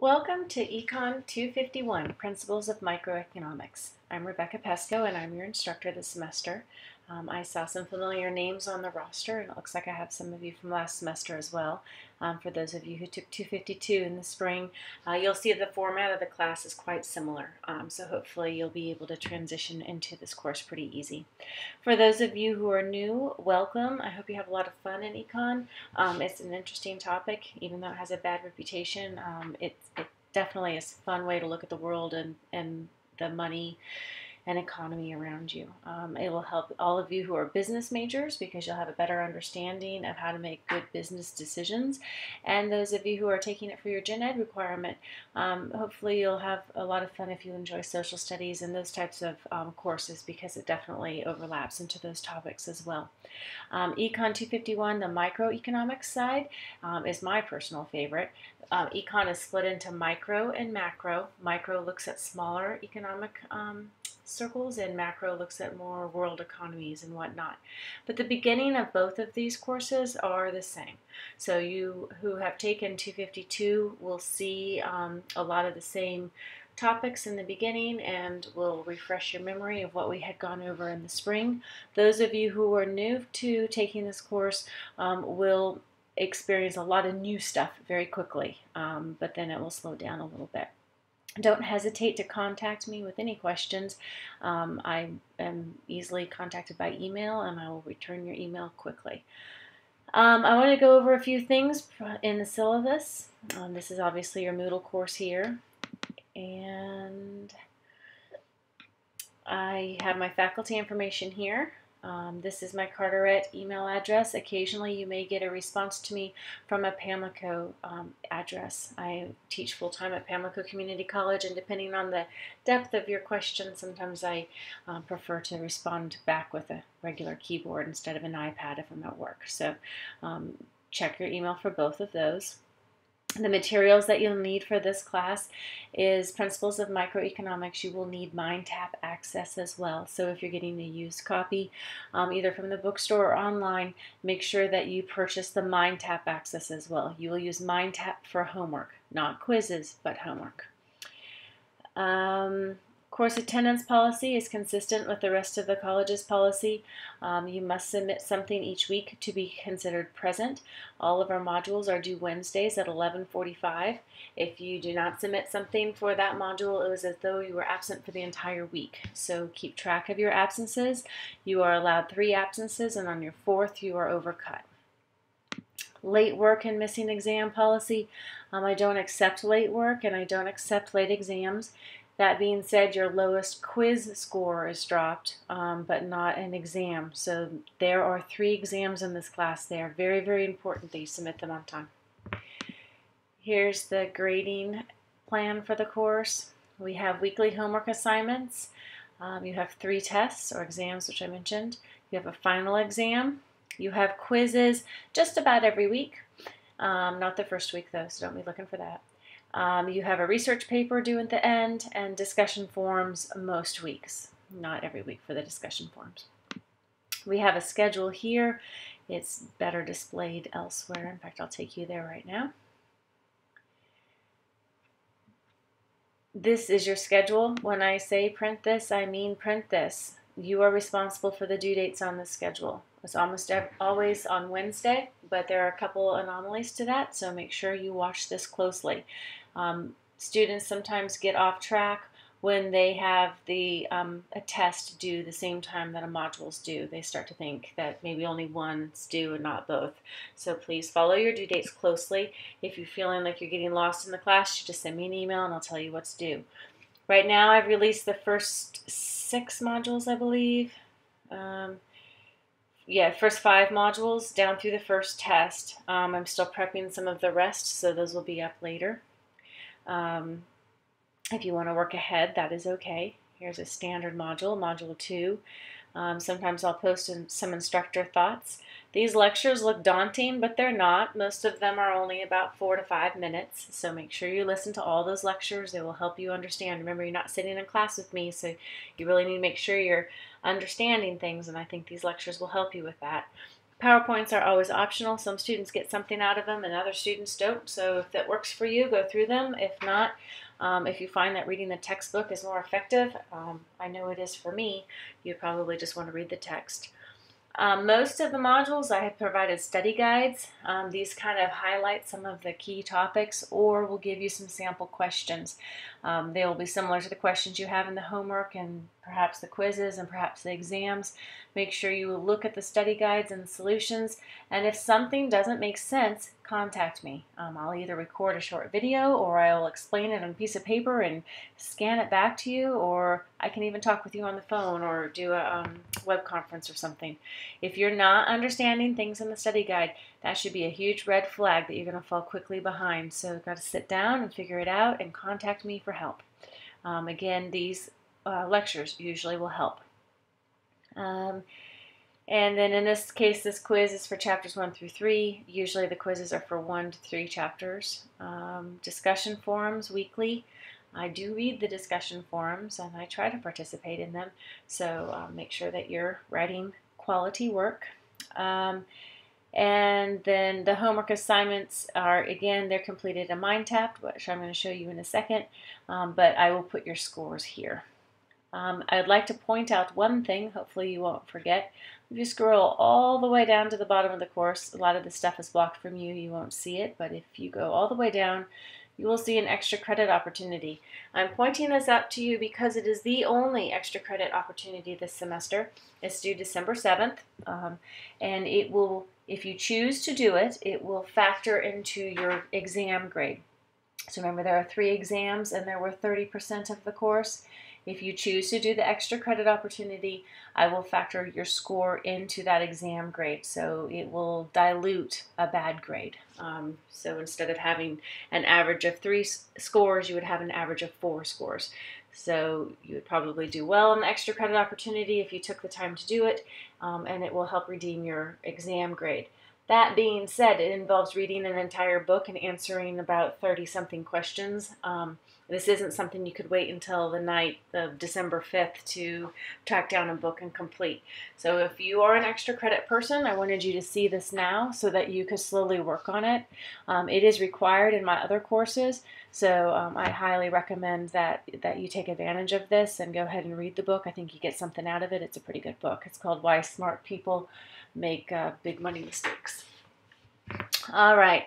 Welcome to Econ 251, Principles of Microeconomics. I'm Rebecca Pesco and I'm your instructor this semester. I saw some familiar names on the roster and it looks like I have some of you from last semester as well. For those of you who took 252 in the spring, you'll see the format of the class is quite similar. So hopefully you'll be able to transition into this course pretty easy. For those of you who are new, welcome. I hope you have a lot of fun in econ. It's an interesting topic, even though it has a bad reputation. It definitely is a fun way to look at the world and the money and economy around you. It will help all of you who are business majors because you'll have a better understanding of how to make good business decisions. And those of you who are taking it for your gen ed requirement, hopefully you'll have a lot of fun if you enjoy social studies and those types of courses because it definitely overlaps into those topics as well. Econ 251, the microeconomics side, is my personal favorite. Econ is split into micro and macro. Micro looks at smaller economic circles and macro looks at more world economies and whatnot. But the beginning of both of these courses are the same. So you who have taken 252 will see a lot of the same topics in the beginning and will refresh your memory of what we had gone over in the spring. Those of you who are new to taking this course will experience a lot of new stuff very quickly, but then it will slow down a little bit. Don't hesitate to contact me with any questions. I am easily contacted by email and I will return your email quickly. I want to go over a few things in the syllabus. This is obviously your Moodle course here. And I have my faculty information here. This is my Carteret email address. Occasionally you may get a response to me from a Pamlico address. I teach full-time at Pamlico Community College, and depending on the depth of your question, sometimes I prefer to respond back with a regular keyboard instead of an iPad if I'm at work. So check your email for both of those. The materials that you'll need for this class is Principles of Microeconomics. You will need MindTap access as well. So if you're getting a used copy, either from the bookstore or online, make sure that you purchase the MindTap access as well. You will use MindTap for homework, not quizzes, but homework. Course attendance policy is consistent with the rest of the college's policy. You must submit something each week to be considered present. All of our modules are due Wednesdays at 11:45. If you do not submit something for that module, it was as though you were absent for the entire week. So keep track of your absences. You are allowed 3 absences, and on your 4th you are overcut. Late work and missing exam policy. I don't accept late work and I don't accept late exams. That being said, your lowest quiz score is dropped, but not an exam. So there are 3 exams in this class. They are very, very important that you submit them on time. Here's the grading plan for the course. We have weekly homework assignments. You have 3 tests or exams, which I mentioned. You have a final exam. You have quizzes just about every week. Not the first week though, so don't be looking for that. You have a research paper due at the end and discussion forums most weeks, not every week for the discussion forums. We have a schedule here. It's better displayed elsewhere. In fact, I'll take you there right now. This is your schedule. When I say print this, I mean print this. You are responsible for the due dates on the schedule. It's almost always on Wednesday, but there are a couple anomalies to that, so make sure you watch this closely. Students sometimes get off track when they have a test due the same time that a module's due. They start to think that maybe only one's due and not both. So please follow your due dates closely. If you're feeling like you're getting lost in the class, you just send me an email and I'll tell you what's due. Right now I've released the first 6 modules, I believe. First 5 modules down through the first test. I'm still prepping some of the rest, so those will be up later. If you want to work ahead, that is okay. Here's a standard module, Module 2. Sometimes I'll post some instructor thoughts. These lectures look daunting, but they're not. Most of them are only about 4 to 5 minutes, so make sure you listen to all those lectures. They will help you understand. Remember, you're not sitting in class with me, so you really need to make sure you're understanding things, and I think these lectures will help you with that. PowerPoints are always optional. Some students get something out of them and other students don't. So if that works for you, go through them. If not, if you find that reading the textbook is more effective, I know it is for me, you probably just want to read the text. Most of the modules I have provided study guides. These kind of highlight some of the key topics or will give you some sample questions. They will be similar to the questions you have in the homework and perhaps the quizzes and perhaps the exams. Make sure you look at the study guides and the solutions, and if something doesn't make sense, contact me. I'll either record a short video or I will explain it on a piece of paper and scan it back to you, or I can even talk with you on the phone or do a web conference or something. If you're not understanding things in the study guide, that should be a huge red flag that you're going to fall quickly behind. So you've got to sit down and figure it out and contact me for help. Again, these lectures usually will help. And then in this case, this quiz is for chapters 1 through 3. Usually the quizzes are for 1 to 3 chapters. Discussion forums weekly. I do read the discussion forums and I try to participate in them. So make sure that you're writing quality work. And then the homework assignments are, again, they're completed in MindTap, which I'm going to show you in a second, but I will put your scores here. I'd like to point out one thing, hopefully you won't forget. If you scroll all the way down to the bottom of the course, a lot of the stuff is blocked from you, you won't see it, but if you go all the way down, you will see an extra credit opportunity. I'm pointing this out to you because it is the only extra credit opportunity this semester. It's due December 7th, and it will, if you choose to do it, it will factor into your exam grade. So remember, there are 3 exams and there were 30% of the course. If you choose to do the extra credit opportunity, I will factor your score into that exam grade. So it will dilute a bad grade. So instead of having an average of 3 scores, you would have an average of 4 scores. So you would probably do well in the extra credit opportunity if you took the time to do it, and it will help redeem your exam grade. That being said, it involves reading an entire book and answering about 30-something questions. This isn't something you could wait until the night of December 5th to track down a book and complete. So if you are an extra credit person, I wanted you to see this now so that you could slowly work on it. It is required in my other courses, so I highly recommend that you take advantage of this and go ahead and read the book. I think you get something out of it. It's a pretty good book. It's called Why Smart People Make Big Money Mistakes. All right.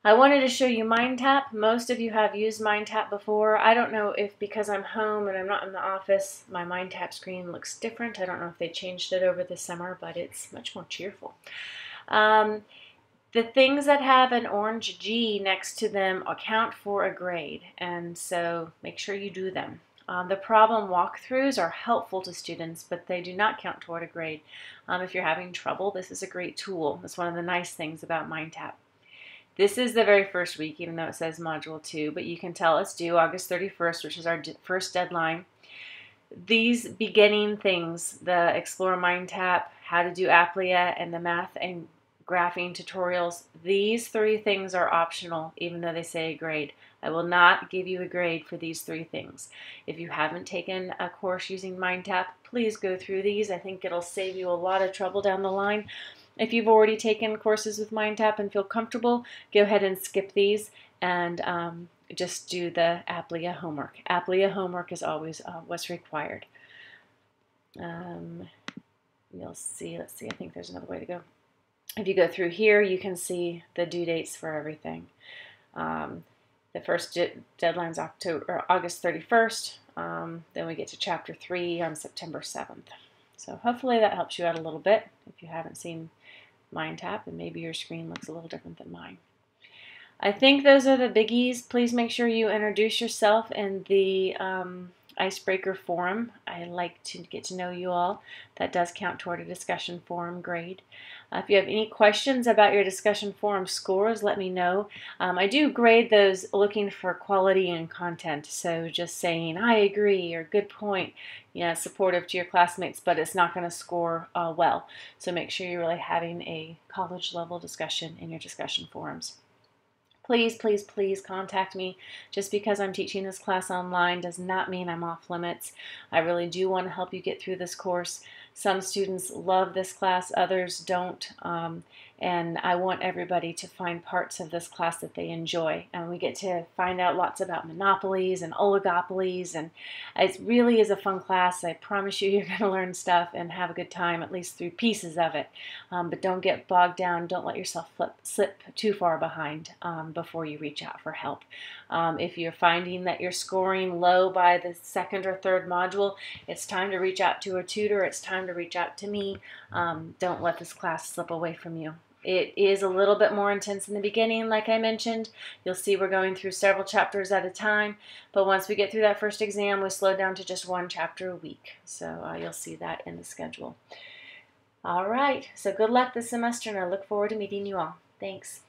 I wanted to show you MindTap. Most of you have used MindTap before. I don't know if because I'm home and I'm not in the office, my MindTap screen looks different. I don't know if they changed it over the summer, but it's much more cheerful. The things that have an orange G next to them account for a grade, and so make sure you do them. The problem walkthroughs are helpful to students, but they do not count toward a grade. If you're having trouble, this is a great tool. It's one of the nice things about MindTap. This is the very first week, even though it says Module 2, but you can tell it's due August 31st, which is our first deadline. These beginning things, the Explore MindTap, how to do Aplia, and the math and graphing tutorials, these 3 things are optional, even though they say a grade. I will not give you a grade for these 3 things. If you haven't taken a course using MindTap, please go through these. I think it'll save you a lot of trouble down the line. If you've already taken courses with MindTap and feel comfortable, go ahead and skip these and just do the Aplia homework. Aplia homework is always what's required. You'll see, let's see, I think there's another way to go. If you go through here, you can see the due dates for everything. The first deadline is August 31st. Then we get to Chapter 3 on September 7th. So hopefully that helps you out a little bit if you haven't seen MindTap, and maybe your screen looks a little different than mine. I think those are the biggies. Please make sure you introduce yourself in the Icebreaker forum. I like to get to know you all. That does count toward a discussion forum grade. If you have any questions about your discussion forum scores, let me know. I do grade those looking for quality and content, so just saying I agree or good point, yeah, supportive to your classmates, but it's not going to score well. So make sure you're really having a college level discussion in your discussion forums. Please, please, please contact me. Just because I'm teaching this class online does not mean I'm off limits. I really do want to help you get through this course. Some students love this class, others don't, and I want everybody to find parts of this class that they enjoy. And we get to find out lots about monopolies and oligopolies, and it really is a fun class. I promise you, you're going to learn stuff and have a good time, at least through pieces of it. But don't get bogged down. Don't let yourself slip too far behind before you reach out for help. If you're finding that you're scoring low by the second or third module, it's time to reach out to a tutor. It's time to reach out to me. Don't let this class slip away from you. It is a little bit more intense in the beginning, like I mentioned. You'll see we're going through several chapters at a time, but once we get through that first exam, we slow down to just one chapter a week. So you'll see that in the schedule. All right, so good luck this semester, and I look forward to meeting you all. Thanks.